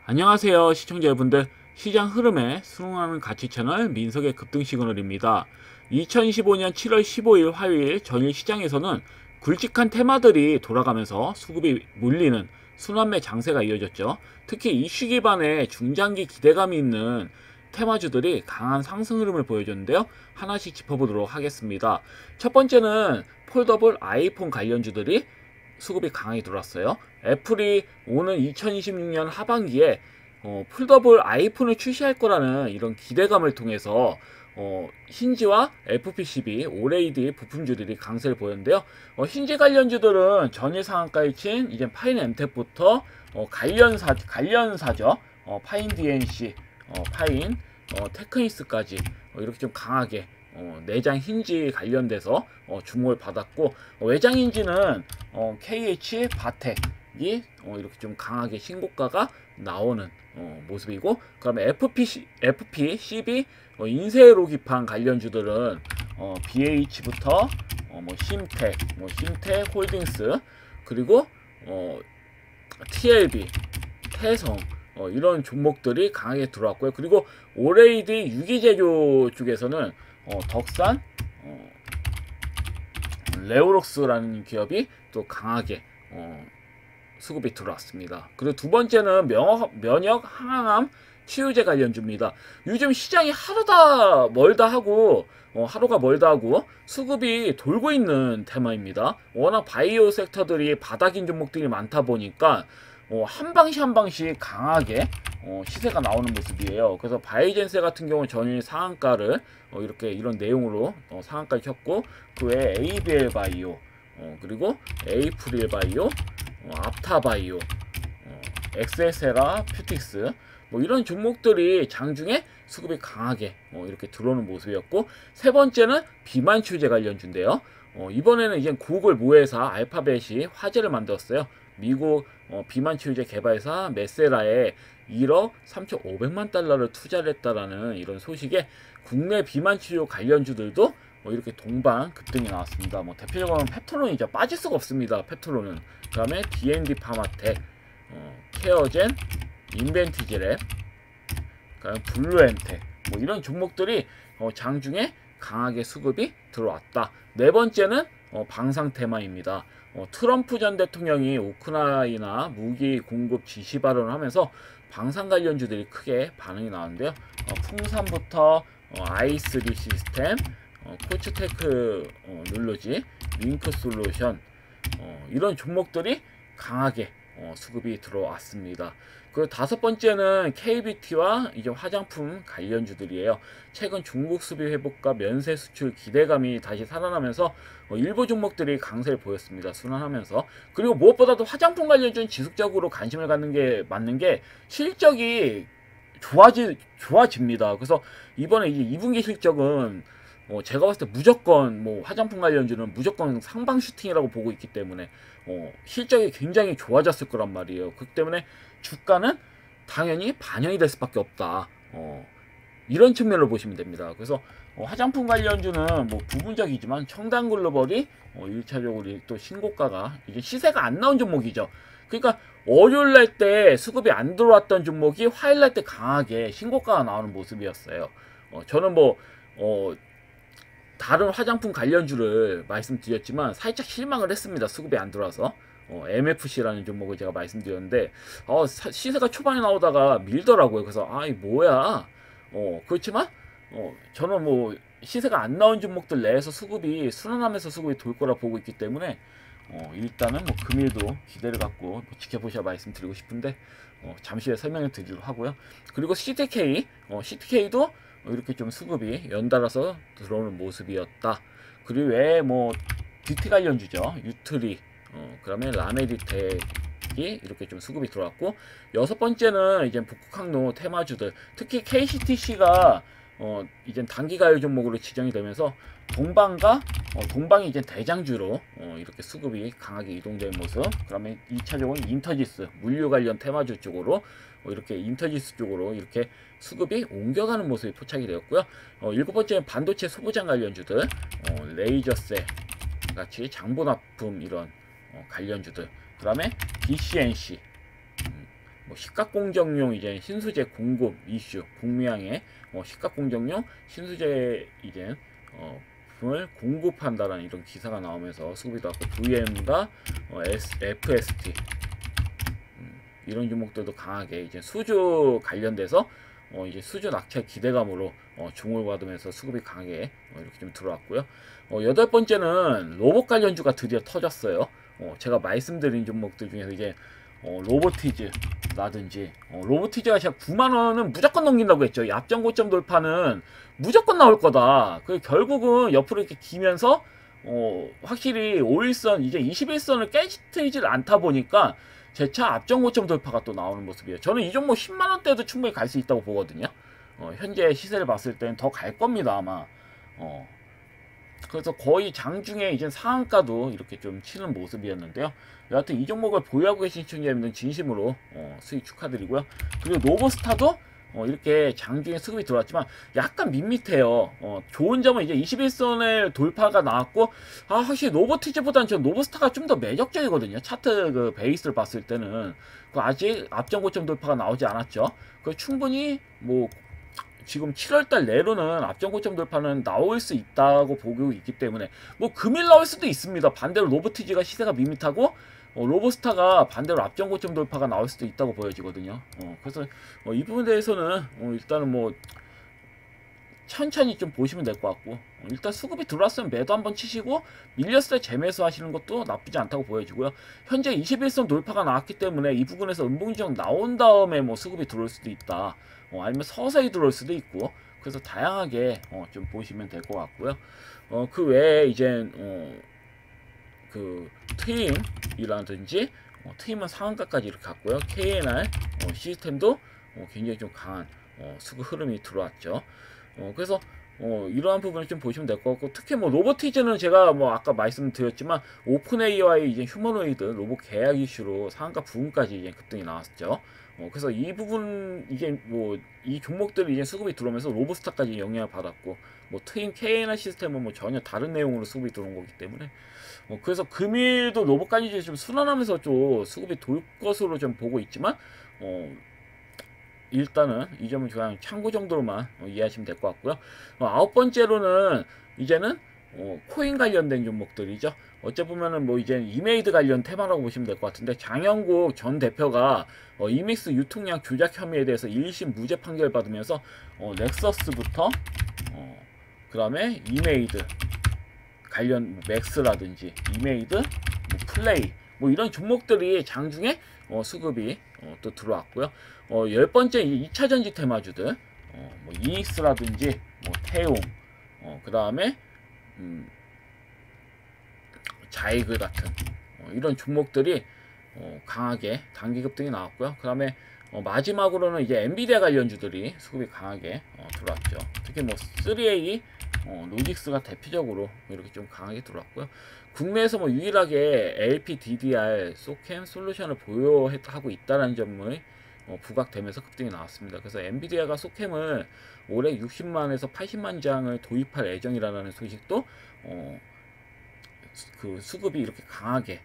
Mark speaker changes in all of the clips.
Speaker 1: 안녕하세요 시청자 여러분들, 시장 흐름에 순응하는 가치 채널 민석의 급등 시그널입니다. 2025년 7월 15일 화요일 전일 시장에서는 굵직한 테마들이 돌아가면서 수급이 몰리는 순환매 장세가 이어졌죠. 특히 이슈 기반의 중장기 기대감이 있는 테마주들이 강한 상승 흐름을 보여줬는데요. 하나씩 짚어보도록 하겠습니다. 첫 번째는 폴더블 아이폰 관련주들이 수급이 강하게 들어왔어요. 애플이 오는 2026년 하반기에 폴더블 아이폰을 출시할 거라는 이런 기대감을 통해서 힌지와 FPCB, OLED 부품주들이 강세를 보였는데요. 힌지 관련주들은 전일 상한가에 친 이제 파인 엠텍부터 관련사죠. 파인 DNC, 파인, 테크니스까지 이렇게 좀 강하게 내장 힌지 관련돼서 주목을 받았고, 외장 힌지는 KH 바텍이 이렇게 좀 강하게 신고가가 나오는 모습이고, 그다음에 FPCB 인쇄로 기판 관련주들은 BH부터 심텍 홀딩스, 그리고 TLB, 태성 이런 종목들이 강하게 들어왔고요. 그리고 OLED 유기제조 쪽에서는 덕산, 레오록스라는 기업이 또 강하게 수급이 들어왔습니다. 그리고 두 번째는 면역 항암 치유제 관련주입니다. 요즘 시장이 하루가 멀다 하고 수급이 돌고 있는 테마입니다. 워낙 바이오 섹터들이 바닥인 종목들이 많다 보니까 한 방씩 강하게 시세가 나오는 모습이에요. 그래서 바이젠세 같은 경우는 전일 상한가를 이렇게 이런 내용으로 상한가를 켰고, 그 외에 ABL 바이오, 그리고 에이프릴 바이오, 앞타 바이오, 엑세세라 퓨틱스 이런 종목들이 장중에 수급이 강하게 이렇게 들어오는 모습이었고, 세 번째는 비만 치유제 관련주인데요. 이번에는 이제 구글 모회사 알파벳이 화제를 만들었어요. 미국 비만 치유제 개발사 메세라에 1억 3,500만 달러를 투자를 했다라는 이런 소식에 국내 비만 치료 관련주들도 이렇게 동반 급등이 나왔습니다. 대표적으로는 펩토론이죠. 빠질 수가 없습니다. 펩토론은. 그 다음에 D&D 파마텍, 케어젠, 인벤티지랩, 그다음에 블루엔텍 이런 종목들이 장중에 강하게 수급이 들어왔다. 네 번째는 방산 테마입니다. 트럼프 전 대통령이 우크라이나 무기 공급 지시 발언을 하면서 방산 관련주들이 크게 반응이 나왔는데요. 풍산부터 i3 시스템, 코츠테크 놀로지, 링크 솔루션 이런 종목들이 강하게 수급이 들어왔습니다. 그리고 다섯 번째는 KBT와 이제 화장품 관련주들이에요. 최근 중국 수비 회복과 면세 수출 기대감이 다시 살아나면서 일부 종목들이 강세를 보였습니다. 순환하면서. 그리고 무엇보다도 화장품 관련주는 지속적으로 관심을 갖는 게 맞는 게 실적이 좋아집니다. 그래서 이번에 이제 2분기 실적은 제가 봤을 때 무조건 화장품 관련주는 무조건 상방 슈팅이라고 보고 있기 때문에 실적이 굉장히 좋아졌을 거란 말이에요. 그렇기 때문에 주가는 당연히 반영이 될 수밖에 없다. 이런 측면으로 보시면 됩니다. 그래서 화장품 관련주는 부분적이지만 청담글로벌이 1차적으로 또 신고가가 이게 시세가 안 나온 종목이죠. 그러니까 월요일 날 때 수급이 안 들어왔던 종목이 화요일 날 때 강하게 신고가가 나오는 모습이었어요. 저는 다른 화장품 관련주를 말씀드렸지만 살짝 실망을 했습니다. 수급이 안 들어와서. MFC라는 종목을 제가 말씀드렸는데 시세가 초반에 나오다가 밀더라고요. 그래서 이 뭐야. 그렇지만 저는 시세가 안 나온 종목들 내에서 수급이 순환하면서 수급이 돌 거라 보고 있기 때문에 일단은 금일도 기대를 갖고 지켜보셔야 말씀드리고 싶은데 잠시 후에 설명을 드리도록 하고요. 그리고 CTK도 이렇게 좀 수급이 연달아서 들어오는 모습이었다. 그리고 외에 DT 관련주죠. 유트리, 그 다음에 라메디텍이 이렇게 좀 수급이 들어왔고, 여섯 번째는 이제 북극항로 테마주들, 특히 KCTC가 이제 단기가요 종목으로 지정이 되면서 동방이 이제 대장주로 이렇게 수급이 강하게 이동되는 모습. 그다음에 2차적으로 인터지스 물류 관련 테마주 쪽으로 이렇게 인터지스 쪽으로 이렇게 수급이 옮겨가는 모습이 포착이 되었고요. 일곱 번째는 반도체 소부장 관련주들, 레이저셀 같이 장본화품 이런 관련주들. 그다음에 BCNC, 뭐 시각 공정용 이제 신수재 공급 이슈, 북미향의 시각 공정용 신수재 이제 부품을 공급한다라는 이런 기사가 나오면서 수급이 나왔고, VM과 FST 이런 종목들도 강하게 이제 수주 관련돼서 이제 수주 낙찰 기대감으로 주목을 받으면서 수급이 강하게 이렇게 좀 들어왔고요. 여덟 번째는 로봇 관련주가 드디어 터졌어요. 제가 말씀드린 종목들 중에서 이제 로보티즈라든지 로보티즈가 제가 9만원은 무조건 넘긴다고 했죠. 이 앞전 고점 돌파는 무조건 나올 거다. 그 결국은 옆으로 이렇게 기면서 확실히 5일선 이제 21선을 깨지질 않다 보니까 재차 앞전 고점 돌파가 또 나오는 모습이에요. 저는 이 종목 10만원대도 충분히 갈 수 있다고 보거든요. 현재 시세를 봤을 땐 더 갈 겁니다, 아마. 그래서 거의 장중에 이제 상한가도 이렇게 좀 치는 모습이었는데요. 여하튼 이 종목을 보유하고 계신 시청자분들은 진심으로 수익 축하드리고요. 그리고 노보스타도 이렇게 장중에 수급이 들어왔지만 약간 밋밋해요. 좋은 점은 이제 21선의 돌파가 나왔고, 확실히 노보티즈보다는 저 노보스타가 좀 더 매력적이거든요. 차트 그 베이스를 봤을 때는. 아직 앞전 고점 돌파가 나오지 않았죠. 충분히 뭐 지금 7월달 내로는 앞전 고점 돌파는 나올 수 있다고 보고 있기 때문에 뭐 금일 나올 수도 있습니다. 반대로 로보티즈가 시세가 밋밋하고 로보스타가 반대로 앞전 고점 돌파가 나올 수도 있다고 보여지거든요. 그래서 이 부분에 대해서는 일단은 뭐 천천히 좀 보시면 될 것 같고, 일단 수급이 들어왔으면 매도 한번 치시고 밀렸을 때 재매수 하시는 것도 나쁘지 않다고 보여지고요. 현재 21선 돌파가 나왔기 때문에 이 부분에서 음봉지형 나온 다음에 뭐 수급이 들어올 수도 있다, 아니면 서서히 들어올 수도 있고, 그래서 다양하게 좀 보시면 될 것 같고요. 그 외에 이제 그 트임이라든지 트임은 상한가까지 이렇게 갔고요. KNR 시스템도 굉장히 좀 강한 수급 흐름이 들어왔죠. 그래서 이러한 부분을 좀 보시면 될 것 같고, 특히 뭐 로보티즈는 제가 뭐 아까 말씀드렸지만 오픈AI와의 이제 휴머노이드 로봇 계약 이슈로 상한가 부분까지 이제 급등이 나왔죠. 그래서 이 부분 이제 뭐 이 종목들이 이제 수급이 들어오면서 로보스타까지 영향을 받았고, 뭐 트윈 KNR 시스템은 뭐 전혀 다른 내용으로 수급이 들어온 거기 때문에 그래서 금일도 로봇까지 좀 순환하면서 좀 수급이 돌 것으로 좀 보고 있지만 일단은 이 점은 그냥 참고 정도로만 이해하시면 될 것 같고요. 아홉 번째로는 이제는 코인 관련된 종목들이죠. 어째 보면은 뭐 이제 이메이드 관련 테마라고 보시면 될 것 같은데, 장영국 전 대표가 이믹스 유통량 조작 혐의에 대해서 1심 무죄 판결 받으면서 넥서스부터 그 다음에 이메이드 관련 맥스라든지 이메이드, 뭐 플레이 뭐 이런 종목들이 장중에 수급이 또 들어왔고요. 10번째 2차전지 테마주들 뭐 이익스라든지 뭐 태용, 그 다음에 자이그 같은 이런 종목들이 강하게 단기 급등이 나왔고요. 그 다음에 마지막으로는 이제 엔비디아 관련주들이 수급이 강하게 들어왔죠. 특히 뭐 3A 로직스가 대표적으로 이렇게 좀 강하게 들어왔고요. 국내에서 뭐 유일하게 LPDDR 소캠 솔루션을 보유하고 있다는 점을 부각되면서 급등이 나왔습니다. 그래서 엔비디아가 소캠을 올해 60만에서 80만 장을 도입할 예정이라는 소식도 그 수급이 이렇게 강하게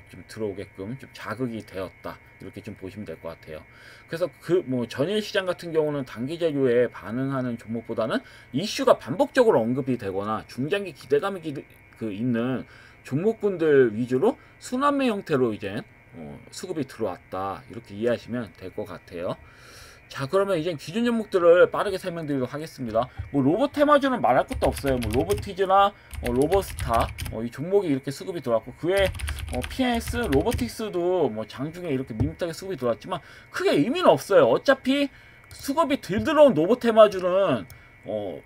Speaker 1: 좀 들어오게끔 좀 자극이 되었다, 이렇게 좀 보시면 될 것 같아요. 그래서 그 뭐 전일 시장 같은 경우는 단기 재료에 반응하는 종목보다는 이슈가 반복적으로 언급이 되거나 중장기 기대감이 있는 종목군들 위주로 순환매 형태로 이제 수급이 들어왔다, 이렇게 이해하시면 될 것 같아요. 자, 그러면 이제 기준 종목들을 빠르게 설명드리도록 하겠습니다. 뭐 로봇 테마주는 말할 것도 없어요. 뭐 로보티즈나 로보스타 이 종목이 이렇게 수급이 들어왔고, 그외 PNS 로보틱스도 뭐 장중에 이렇게 밋밋하게 수급이 들어왔지만 크게 의미는 없어요. 어차피 수급이 들 들어온 로봇 테마주는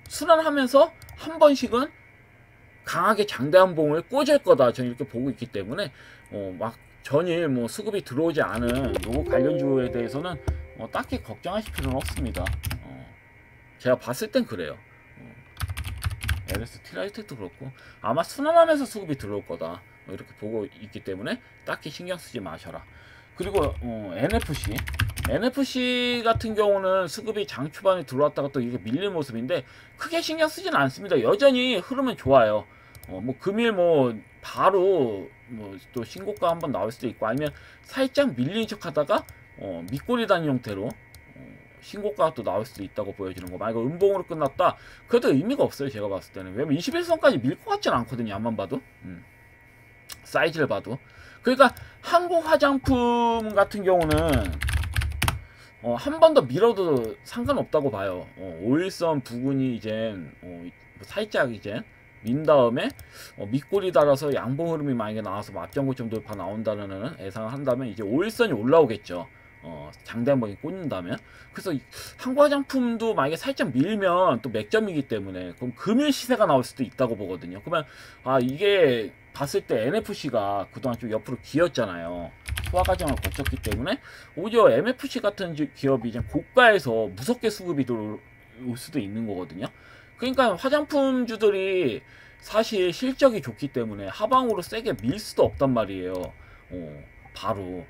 Speaker 1: 순환하면서 한 번씩은 강하게 장대한 봉을 꽂을 거다, 저는 이렇게 보고 있기 때문에 막 전일 뭐 수급이 들어오지 않은 로봇 관련주에 대해서는 딱히 걱정하실 필요는 없습니다. 제가 봤을 땐 그래요. LS 티라이트도 그렇고 아마 순환하면서 수급이 들어올 거다, 이렇게 보고 있기 때문에 딱히 신경 쓰지 마셔라. 그리고 NFC 같은 경우는 수급이 장 초반에 들어왔다가 또 이렇게 밀릴 모습인데 크게 신경 쓰지는 않습니다. 여전히 흐름은 좋아요. 뭐 금일 뭐 바로 뭐 또 신고가 한번 나올 수도 있고, 아니면 살짝 밀린 척 하다가 밑꼬리 단 형태로 신고가가 또 나올 수도 있다고 보여지는 거. 만약 음봉으로 끝났다, 그래도 의미가 없어요, 제가 봤을 때는. 왜냐면 21선까지 밀 것 같진 않거든요, 앞만 봐도. 사이즈를 봐도. 그러니까 한국 화장품 같은 경우는 한 번 더 밀어도 상관없다고 봐요. 5일선 부근이 이젠 살짝 이제 민 다음에 밑꼬리 달아서 양봉 흐름이 만약에 나와서 맞장고점 돌파 나온다는 예상을 한다면 이제 5일선이 올라오겠죠. 장대 한 번이 꽂는다면. 그래서 한국 화장품도 만약에 살짝 밀면 또 맥점이기 때문에 그럼 금일 시세가 나올 수도 있다고 보거든요. 그러면 이게 봤을 때 NFC가 그동안 좀 옆으로 기었잖아요. 소화 과정을 거쳤기 때문에 오히려 MFC 같은 기업이 이제 고가에서 무섭게 수급이 들어올 수도 있는 거거든요. 그러니까 화장품주들이 사실 실적이 좋기 때문에 하방으로 세게 밀 수도 없단 말이에요. 바로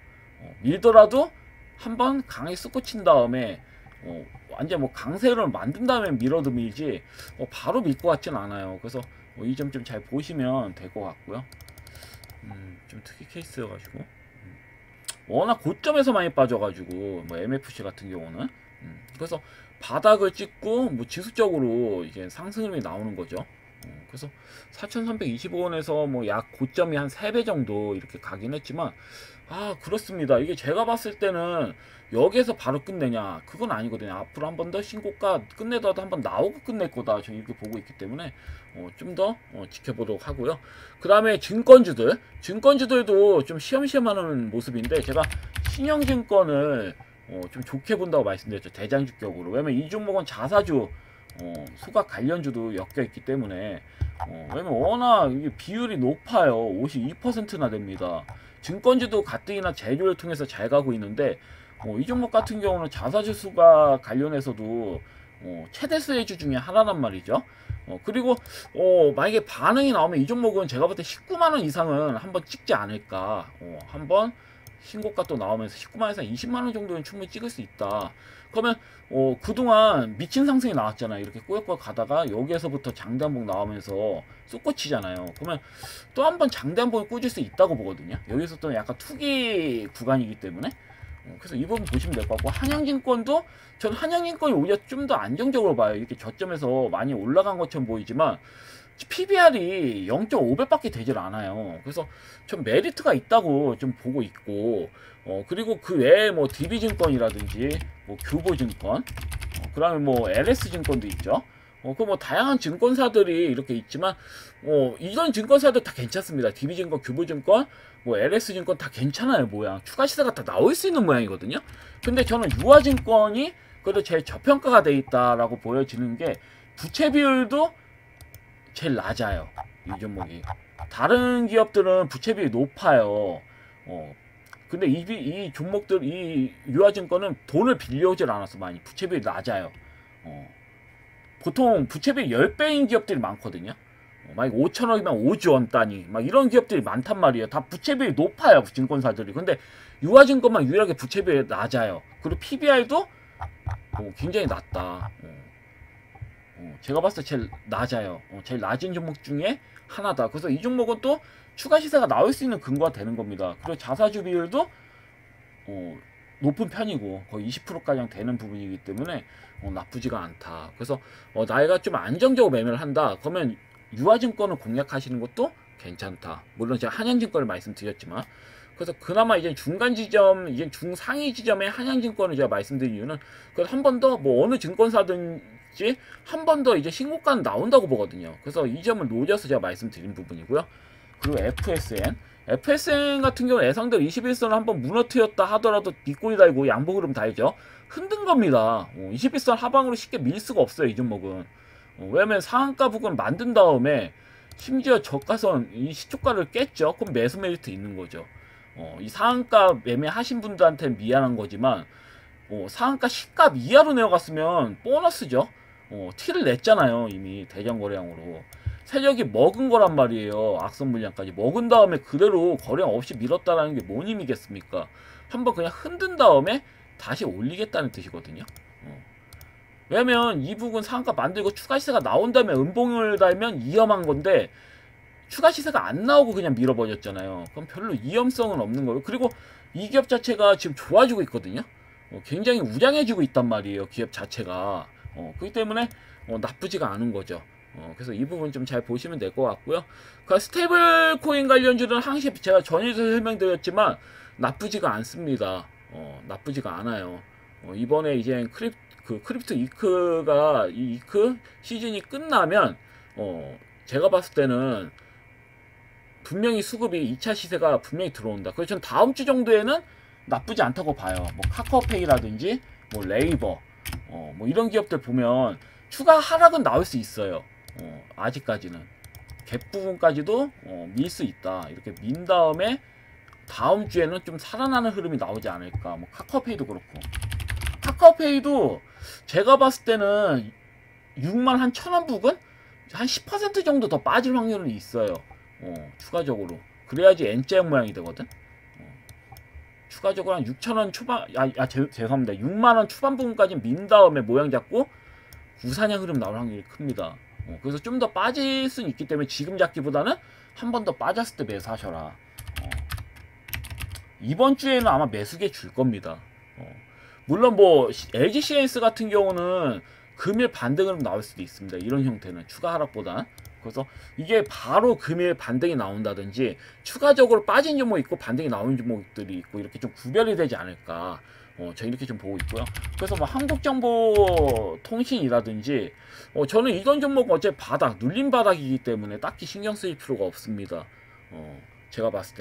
Speaker 1: 밀더라도 한번 강하게 쑥고 친 다음에 완전 뭐 강세를 만든 다음에 밀어도 밀지 바로 밀 것 같진 않아요. 그래서 이 점 좀 잘 보시면 될 것 같고요. 좀 특이 케이스여가지고 워낙 고점에서 많이 빠져가지고 뭐 MFC 같은 경우는 그래서 바닥을 찍고 뭐 지수적으로 이게 상승이 나오는 거죠. 그래서 4,325원에서 뭐 약 고점이 한 3배 정도 이렇게 가긴 했지만 그렇습니다. 이게 제가 봤을 때는 여기에서 바로 끝내냐 그건 아니거든요. 앞으로 한 번 더 신고가 끝내더라도 한 번 나오고 끝낼 거다 저는 이렇게 보고 있기 때문에 좀 더 지켜보도록 하고요. 그 다음에 증권주들도 좀 시험시험 하는 모습인데 제가 신영증권을 좀 좋게 본다고 말씀드렸죠. 대장주격으로. 왜냐면 이 종목은 자사주 수각 관련주도 엮여 있기 때문에 왜냐면 워낙 이게 비율이 높아요. 52%나 됩니다. 증권주도 가뜩이나 제조를 통해서 잘 가고 있는데 이 종목 같은 경우는 자사주 수각 관련해서도 최대 수혜주 중에 하나란 말이죠. 그리고 만약에 반응이 나오면 이 종목은 제가 볼 때 19만원 이상은 한번 찍지 않을까. 한번 신고가 또 나오면서 19만원에서 20만원 정도는 충분히 찍을 수 있다. 그러면 그동안 미친 상승이 나왔잖아요. 이렇게 꾸역꾸역 가다가 여기에서부터 장대 한봉 나오면서 쏙꽂히잖아요. 그러면 또 한번 장대 한봉을 꽂을 수 있다고 보거든요. 여기서 또 약간 투기 구간이기 때문에 그래서 이 부분 보시면 될 것 같고, 한양증권도 저는 한양증권이 오히려 좀 더 안정적으로 봐요. 이렇게 저점에서 많이 올라간 것처럼 보이지만 PBR이 0.5배밖에 되질 않아요. 그래서 좀 메리트가 있다고 좀 보고 있고, 그리고 그 외에 뭐 DB증권이라든지 뭐 교보증권, 그다음에 뭐 LS증권도 있죠. 그 뭐 다양한 증권사들이 이렇게 있지만 이런 증권사들 다 괜찮습니다. DB증권, 교보증권, 뭐 LS증권 다 괜찮아요. 모양 추가 시세가 다 나올 수 있는 모양이거든요. 근데 저는 유화증권이 그래도 제일 저평가가 돼 있다라고 보여지는 게 부채 비율도 제일 낮아요. 이 종목이. 다른 기업들은 부채 비율이 높아요. 근데 이 종목들, 이 유화증권은 돈을 빌려오질 않아서 많이 부채 비율이 낮아요. 보통 부채비 10배인 기업들이 많거든요. 만약 5천억이면 5조 원 단위 막 이런 기업들이 많단 말이에요. 다 부채비율이 높아요, 증권사들이. 근데 유화증권만 유일하게 부채비율이 낮아요. 그리고 PBR도 굉장히 낮다. 제가 봤을 때 제일 낮아요. 제일 낮은 종목 중에 하나다. 그래서 이 종목은 또 추가 시세가 나올 수 있는 근거가 되는 겁니다. 그리고 자사주 비율도 높은 편이고 거의 20%가량 되는 부분이기 때문에 나쁘지가 않다. 그래서 나이가 좀 안정적으로 매매를 한다. 그러면 유화증권을 공략하시는 것도 괜찮다. 물론 제가 한양증권을 말씀드렸지만, 그래서 그나마 이제 중간 지점, 이제 중상위 지점의 한양증권을 제가 말씀드린 이유는 그래서 한 번 더 뭐 어느 증권사든지 한 번 더 이제 신고가는 나온다고 보거든요. 그래서 이 점을 노려서 제가 말씀드린 부분이고요. 그리고 FSN 같은 경우 예상대로 21선을 한번 무너뜨렸다 하더라도 뒷골이 달고 양복 흐름 달죠. 흔든 겁니다. 21선 하방으로 쉽게 밀 수가 없어요, 이 종목은. 왜냐면 상한가 부분 만든 다음에 심지어 저가선 이 시초가를 깼죠. 그럼 매수 메리트 있는 거죠. 이 상한가 매매하신 분들한테는 미안한 거지만 상한가 시가 이하로 내려갔으면 보너스죠. 티를 냈잖아요, 이미 대전거래량으로. 세력이 먹은 거란 말이에요. 악성 물량까지 먹은 다음에 그대로 거래량 없이 밀었다라는 게 뭔 의미겠습니까? 한번 그냥 흔든 다음에 다시 올리겠다는 뜻이거든요. 왜냐면 이 부분 상한가 만들고 추가 시세가 나온 다음에 음봉을 달면 위험한 건데 추가 시세가 안 나오고 그냥 밀어버렸잖아요. 그럼 별로 위험성은 없는 거예요. 그리고 이 기업 자체가 지금 좋아지고 있거든요. 굉장히 우량해지고 있단 말이에요. 기업 자체가. 그렇기 때문에 나쁘지가 않은 거죠. 그래서 이 부분 좀 잘 보시면 될 것 같고요. 그 스테이블 코인 관련주는 항시 제가 전에도 설명드렸지만 나쁘지가 않습니다. 나쁘지가 않아요. 이번에 이제 크립토 이크가 이 이크 시즌이 끝나면 제가 봤을 때는 분명히 수급이 2차 시세가 분명히 들어온다. 그래서 전 다음 주 정도에는 나쁘지 않다고 봐요. 뭐 카카오페이라든지 뭐 네이버 뭐 이런 기업들 보면 추가 하락은 나올 수 있어요. 아직까지는 갭 부분까지도 밀 수 있다. 이렇게 민 다음에 다음 주에는 좀 살아나는 흐름이 나오지 않을까. 뭐 카카오페이도 그렇고, 카카오페이도 제가 봤을 때는 6만 한 1,000원 부근 한 10% 정도 더 빠질 확률은 있어요. 추가적으로 그래야지 N자형 모양이 되거든. 추가적으로 한 6,000원 초반, 죄송합니다. 6만원 초반 부분까지 민 다음에 모양 잡고 우상향 흐름 나올 확률이 큽니다. 그래서 좀 더 빠질 수는 있기 때문에 지금 잡기보다는 한 번 더 빠졌을 때 매수하셔라. 이번 주에는 아마 매수기에 줄 겁니다. 물론 뭐 LG CNS 같은 경우는 금일 반등으로 나올 수도 있습니다. 이런 형태는 추가 하락보다. 그래서 이게 바로 금일 반등이 나온다든지 추가적으로 빠진 종목 있고 반등이 나오는 종목들이 있고 이렇게 좀 구별이 되지 않을까. 저 이렇게 좀 보고 있고요. 그래서 뭐 한국정보통신이라든지 저는 이런 종목은 어차피 바닥, 눌린 바닥이기 때문에 딱히 신경 쓰일 필요가 없습니다. 제가 봤을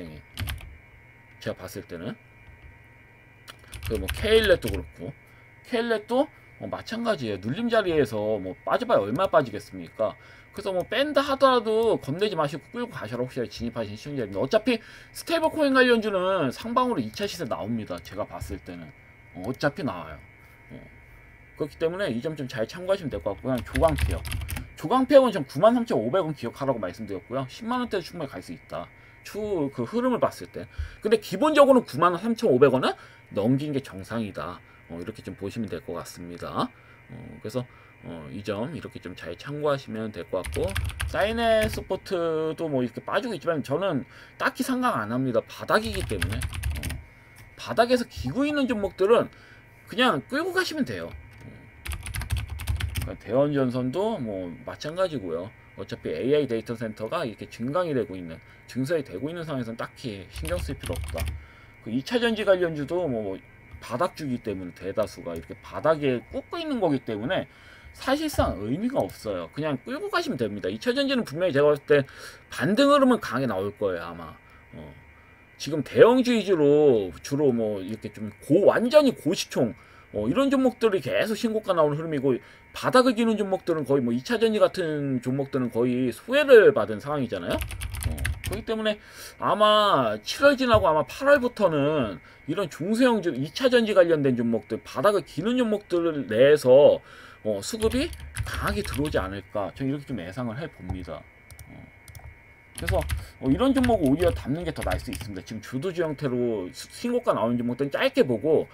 Speaker 1: 때는 그 뭐 케일렛도 그렇고, 케일렛도 마찬가지예요. 눌림 자리에서 뭐 빠져봐야 얼마 빠지겠습니까? 그래서 뭐 뺀다 하더라도 겁내지 마시고 끌고 가셔라. 혹시 진입하신 시청자입니다. 어차피 스테이블 코인 관련주는 상방으로 2차 시세 나옵니다. 제가 봤을 때는 어차피 나와요. 그렇기 때문에 이 점 좀 잘 참고하시면 될 것 같고요. 조광폐업, 조광폐업은 전 93,500원 기억하라고 말씀드렸고요. 10만원대도 충분히 갈 수 있다. 그 흐름을 봤을 때. 근데 기본적으로 93,500원은 넘긴 게 정상이다. 이렇게 좀 보시면 될 것 같습니다. 그래서 이 점 이렇게 좀 잘 참고하시면 될 것 같고, 사이넷 스포트도 뭐 이렇게 빠지고 있지만 저는 딱히 상관 안 합니다. 바닥이기 때문에. 바닥에서 기고 있는 종목들은 그냥 끌고 가시면 돼요. 대원전선도 뭐 마찬가지고요. 어차피 AI 데이터 센터가 이렇게 증강이 되고 있는, 증설이 되고 있는 상황에서는 딱히 신경 쓸 필요 없다. 그 2차 전지 관련주도 뭐 바닥주기 때문에 대다수가 이렇게 바닥에 꽂고 있는 거기 때문에 사실상 의미가 없어요. 그냥 끌고 가시면 됩니다. 2차 전지는 분명히 제가 봤을 때 반등 흐름은 강하게 나올 거예요, 아마. 지금 대형주 위주로 주로 뭐 이렇게 좀 완전히 고시총 이런 종목들이 계속 신고가 나오는 흐름이고, 바닥을 기는 종목들은 거의 뭐 2차 전지 같은 종목들은 거의 소외를 받은 상황이잖아요. 그렇기 때문에 아마 7월 지나고 아마 8월부터는 이런 중소형주 2차 전지 관련된 종목들, 바닥을 기는 종목들 내에서 수급이 강하게 들어오지 않을까, 저는 이렇게 좀 예상을 해봅니다. 그래서 이런 종목을 오히려 담는 게 더 나을 수 있습니다. 지금 주도주 형태로 신고가 나오는 종목들은 짧게 보고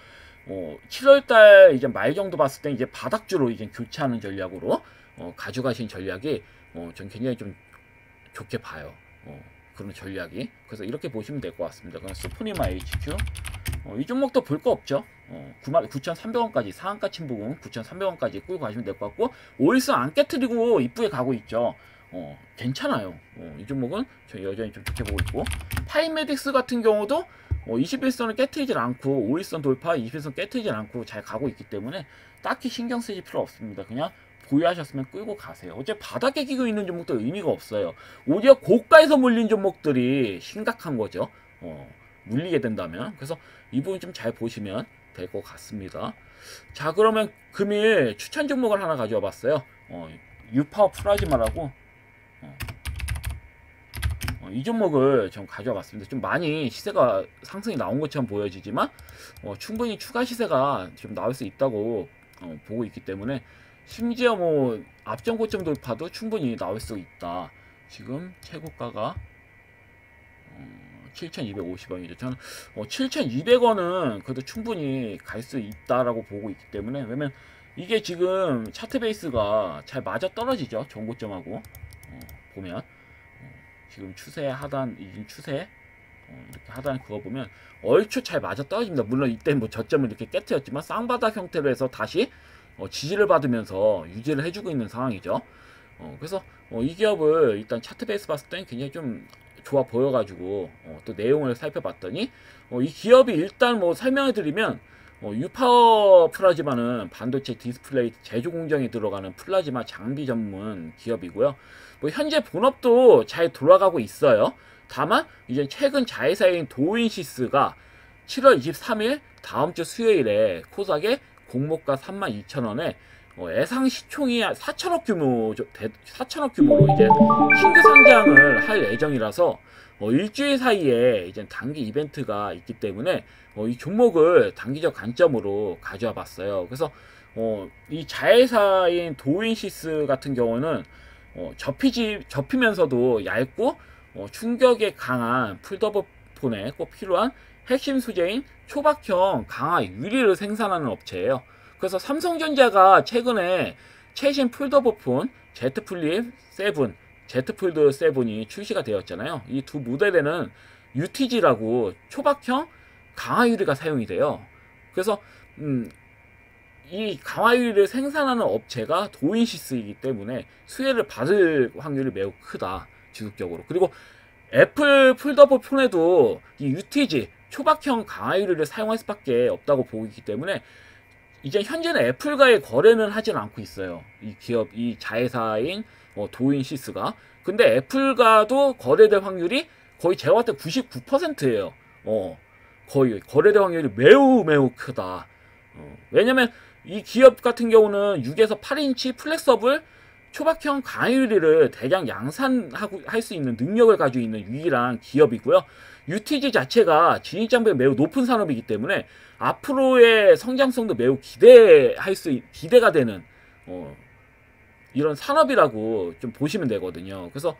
Speaker 1: 7월달 이제 말 정도 봤을 때 이제 바닥주로 이제 교체하는 전략으로 가져가신 전략이 전 굉장히 좀 좋게 봐요. 그런 전략이. 그래서 이렇게 보시면 될 것 같습니다. 그럼 스프니마 HQ 이 종목도 볼 거 없죠. 9,300원까지 상한가 친 부분 9,300원까지 끌고 가시면 될 것 같고, 오일선 안 깨트리고 이쁘게 가고 있죠. 괜찮아요. 이 종목은 저 여전히 좀 좋게 보고 있고, 타임메딕스 같은 경우도 21선을 깨트리질 않고 5일선 돌파 21선 깨트리질 않고 잘 가고 있기 때문에 딱히 신경 쓰실 필요 없습니다. 그냥 보유하셨으면 끌고 가세요. 어차피 바닥에 끼고 있는 종목도 의미가 없어요. 오히려 고가에서 물린 종목들이 심각한 거죠. 물리게 된다면. 그래서 이 부분 좀 잘 보시면 될 것 같습니다. 자, 그러면 금일 추천 종목을 하나 가져와 봤어요. 유파워 플라즈마라고 이 종목을 좀 가져와 봤습니다. 좀 많이 시세가 상승이 나온 것처럼 보여지지만 충분히 추가 시세가 좀 나올 수 있다고 보고 있기 때문에, 심지어 뭐 앞전 고점 돌파도 충분히 나올 수 있다. 지금 최고가가 7,250원이죠. 저는 7,200원은 그래도 충분히 갈 수 있다라고 보고 있기 때문에, 왜냐면 이게 지금 차트 베이스가 잘 맞아 떨어지죠. 전고점하고 보면 지금 추세 하단, 이 추세 이렇게 하단 그거 보면 얼추 잘 맞아 떨어집니다. 물론 이때 뭐 저점을 이렇게 깨트렸지만 쌍바닥 형태로 해서 다시 지지를 받으면서 유지를 해주고 있는 상황이죠. 그래서 이 기업을 일단 차트 베이스 봤을 때는 굉장히 좀 좋아 보여가지고 또 내용을 살펴봤더니 이 기업이 일단 뭐 설명을 드리면 유파워 플라즈마는 반도체 디스플레이 제조 공정에 들어가는 플라즈마 장비 전문 기업이고요. 뭐 현재 본업도 잘 돌아가고 있어요. 다만 이제 최근 자회사인 도인시스가 7월 23일 다음 주 수요일에 코스닥에 공모가 32,000원에 예상 시총이 4천억 규모 4천억 규모로 이제 신규 상장을 할 예정이라서 일주일 사이에 이제 단기 이벤트가 있기 때문에 이 종목을 단기적 관점으로 가져와 봤어요. 그래서 이 자회사인 도인시스 같은 경우는 접히면서도 얇고 충격에 강한 폴더블 폰에 꼭 필요한 핵심 소재인 초박형 강화 유리를 생산하는 업체예요. 그래서 삼성전자가 최근에 최신 폴더블폰 Z 플립 7, Z 폴드 7이 출시가 되었잖아요. 이 두 모델에는 UTG라고 초박형 강화 유리가 사용이 돼요. 그래서 이 강화 유리를 생산하는 업체가 도인시스이기 때문에 수혜를 받을 확률이 매우 크다. 지속적으로. 그리고 애플 폴더블 폰에도 이 UTG 초박형 강화 유리를 사용할 수밖에 없다고 보고 있기 때문에 이제 현재는 애플과의 거래는 하진 않고 있어요. 이 기업, 이 자회사인 도인시스가. 근데 애플과도 거래될 확률이 거의 제가 봤을 때 99%예요. 거의 거래될 확률이 매우 크다. 왜냐면 이 기업 같은 경우는 6에서 8인치 플렉서블 초박형 강화 유리를 대량 양산하고 할 수 있는 능력을 가지고 있는 유일한 기업이고요. UTG 자체가 진입장벽이 매우 높은 산업이기 때문에 앞으로의 성장성도 매우 기대가 되는 이런 산업이라고 좀 보시면 되거든요. 그래서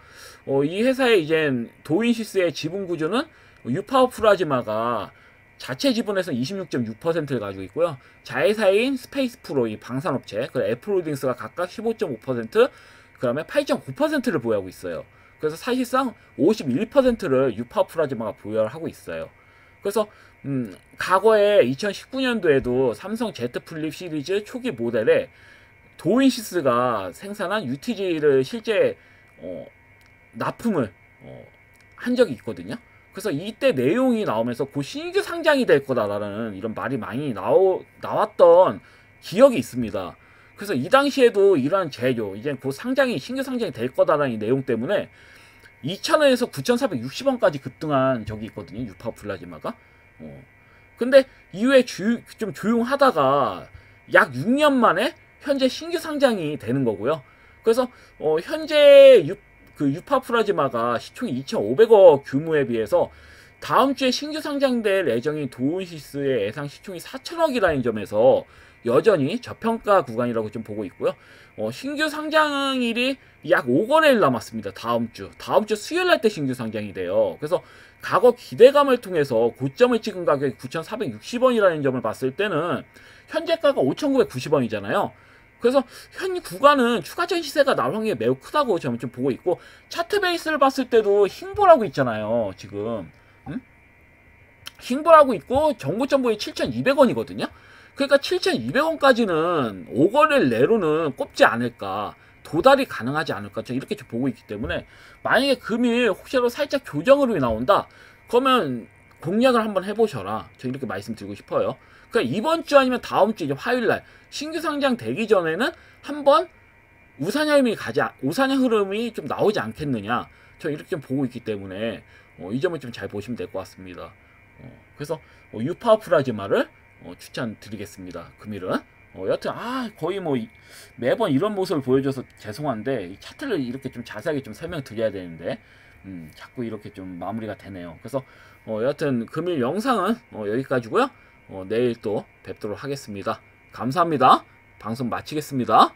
Speaker 1: 이 회사의 이제 도인시스의 지분 구조는 유파워 플라즈마가 자체 지분에서 26.6%를 가지고 있고요. 자회사인 스페이스 프로 이 방산업체, 그 애플홀딩스가 각각 15.5%, 그다음에 8.9%를 보유하고 있어요. 그래서 사실상 51%를 유파워 플라즈마가 보유하고 있어요. 그래서 과거에 2019년도에도 삼성 Z 플립 시리즈 초기 모델에 도인시스가 생산한 UTG를 실제 납품을 한 적이 있거든요. 그래서 이때 내용이 나오면서 곧 신규 상장이 될 거다라는 이런 말이 많이 나왔던 기억이 있습니다. 그래서 이 당시에도 이러한 제조, 이제 곧 신규 상장이 될 거다라는 이 내용 때문에 2,000원에서 9,460원까지 급등한 적이 있거든요. 유파워 플라즈마가. 근데 이후에 좀 조용하다가 약 6년 만에 현재 신규 상장이 되는 거고요. 그래서 현재 유파워 플라즈마가 시총이 2,500억 규모에 비해서 다음 주에 신규 상장될 예정인 도인시스의 예상 시총이 4천억이라는 점에서 여전히 저평가 구간이라고 좀 보고 있고요. 신규 상장일이 약 5거래일 남았습니다. 다음 주 수요일 날 때 신규 상장이 돼요. 그래서 과거 기대감을 통해서 고점을 찍은 가격이 9,460원이라는 점을 봤을 때는 현재가가 5,990원이잖아요. 그래서 현 구간은 추가 전시세가 나올 확률이 매우 크다고 저는 좀 보고 있고, 차트 베이스를 봤을 때도 흰볼하고 있잖아요. 지금 흰볼하고 있고 정고점보이 7,200원이거든요. 그러니까 7,200원까지는 5거래일 내로는 꼽지 않을까, 도달이 가능하지 않을까, 저 이렇게 좀 보고 있기 때문에 만약에 금일 혹시라도 살짝 조정으로 나온다 그러면 공략을 한번 해보셔라, 저 이렇게 말씀드리고 싶어요. 그러니까 이번 주 아니면 다음 주 이제 화요일날 신규 상장 되기 전에는 한번 우상향 흐름이 좀 나오지 않겠느냐, 저 이렇게 좀 보고 있기 때문에 이 점을 좀 잘 보시면 될 것 같습니다. 그래서 유파워 플라즈마를 추천드리겠습니다. 금일은 여튼 거의 뭐 매번 이런 모습을 보여줘서 죄송한데 이 차트를 이렇게 좀 자세하게 좀 설명드려야 되는데 자꾸 이렇게 좀 마무리가 되네요. 그래서 여튼 금일 영상은 여기까지고요. 내일 또 뵙도록 하겠습니다. 감사합니다. 방송 마치겠습니다.